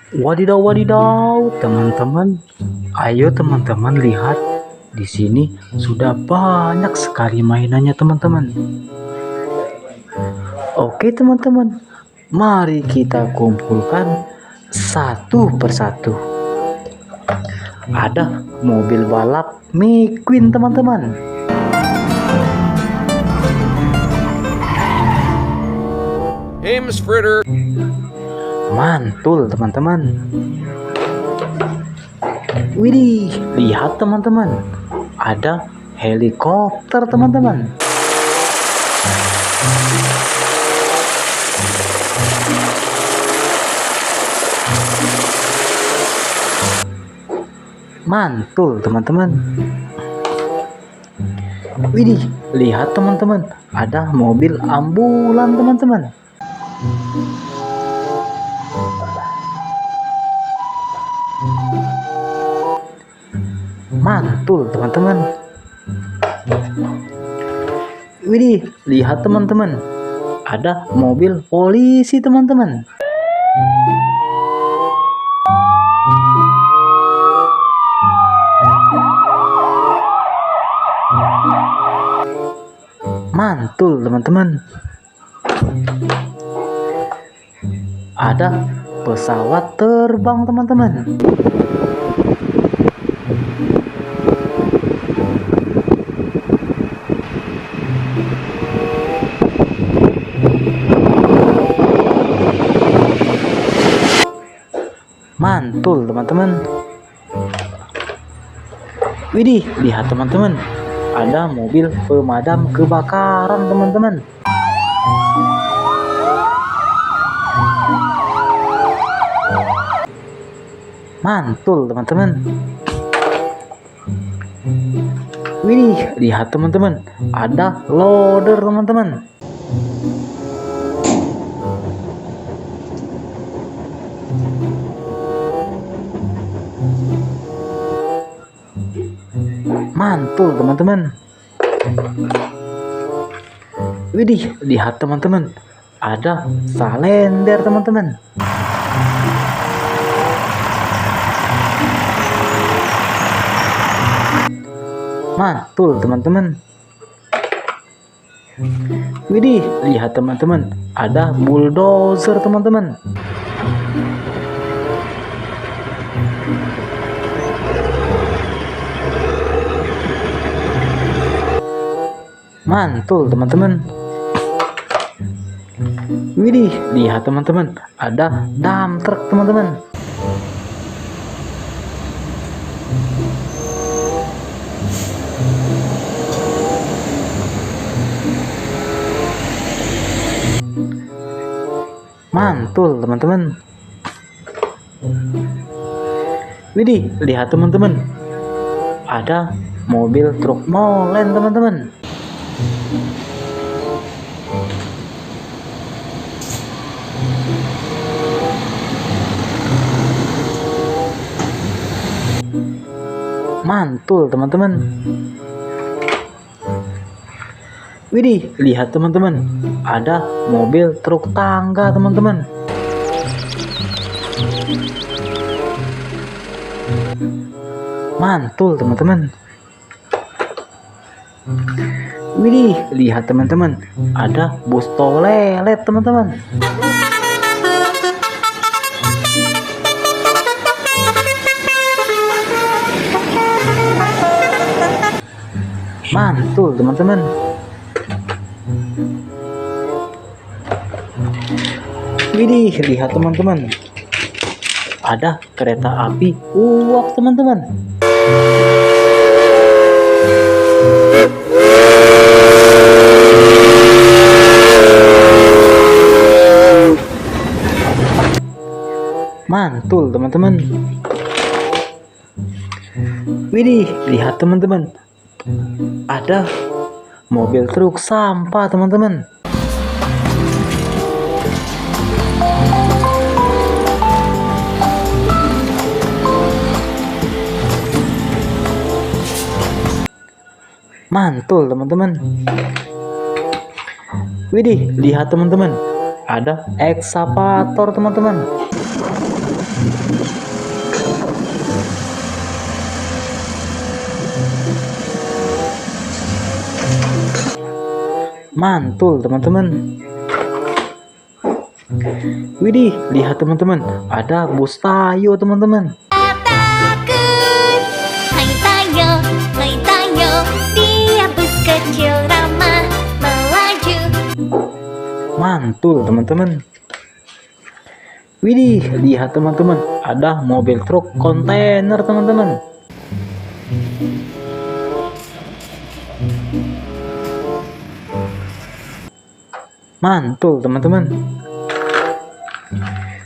Wadidaw, wadidaw, teman-teman. Ayo teman-teman lihat, di sini sudah banyak sekali mainannya teman-teman. Oke teman-teman, mari kita kumpulkan satu persatu. Ada mobil balap McQueen teman-teman. Hey, Miss Fritter. Mantul teman-teman. Widih, lihat teman-teman, ada helikopter teman-teman. Mantul teman-teman. Widih, lihat teman-teman, ada mobil ambulan teman-teman. Mantul teman-teman. Widih, lihat teman-teman, ada mobil polisi teman-teman. Mantul teman-teman. Ada pesawat terbang teman-teman. Mantul teman-teman. Widih, lihat teman-teman, ada mobil pemadam kebakaran teman-teman. Mantul teman-teman. Widih, lihat teman-teman, ada loader teman-teman. Mantul teman-teman. Widih, lihat teman-teman, ada salender teman-teman. Mantul teman-teman. Widih, lihat teman-teman, ada bulldozer teman-teman. Mantul teman-teman. Widih, lihat teman-teman, ada dump truck teman-teman. Mantul teman-teman. Widih, lihat teman-teman, ada mobil truk molen teman-teman. Mantul teman-teman. Widih, lihat teman-teman, ada mobil truk tangga teman-teman. Mantul teman-teman. Widih, lihat teman-teman, ada bus toilet teman-teman. Mantul teman-teman. Widih, lihat teman-teman, ada kereta api uap teman-teman. Mantul teman-teman. Widih, lihat teman-teman, ada mobil truk sampah teman-teman. Mantul teman-teman. Widih, lihat teman-teman, ada ekskavator teman-teman. Mantul teman-teman. Widih, lihat teman-teman, ada bus Tayo teman-teman. Takut, hai Tayo, dia bus kecil ramah melaju. Mantul teman-teman. Widih, lihat teman-teman, ada mobil truk kontainer teman-teman. Mantul teman-teman.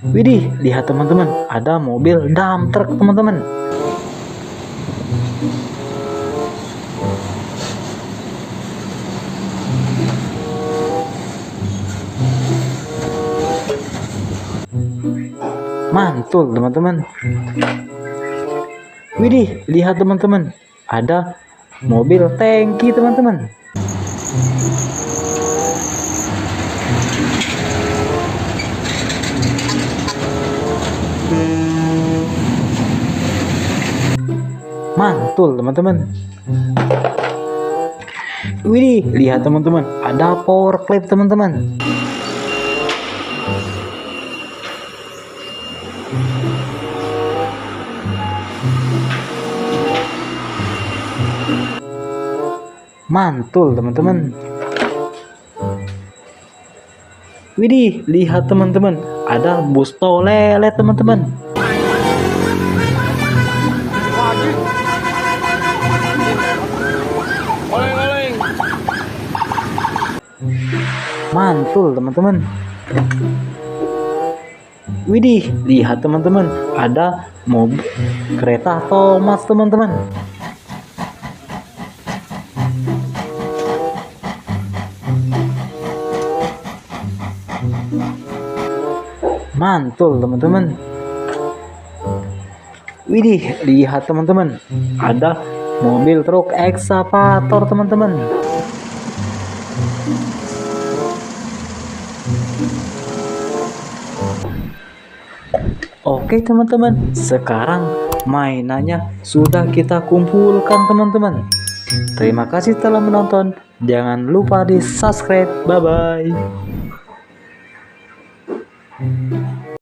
Widih, lihat teman-teman, ada mobil dump truck teman-teman. Mantul teman-teman. Widih, lihat teman-teman, ada mobil tangki teman-teman. Mantul teman-teman. Widih, lihat teman-teman, ada power clip teman-teman. Mantul teman-teman. Widih, lihat teman-teman, ada bus toilet teman-teman. Oleng-oleng. Mantul teman-teman. Widih, lihat teman-teman, ada mobil kereta Thomas teman-teman. Mantul teman-teman. Widih, lihat teman-teman, ada mobil truk ekskavator teman-teman. Oke teman-teman, sekarang mainannya sudah kita kumpulkan teman-teman. Terima kasih telah menonton. Jangan lupa di subscribe. Bye bye.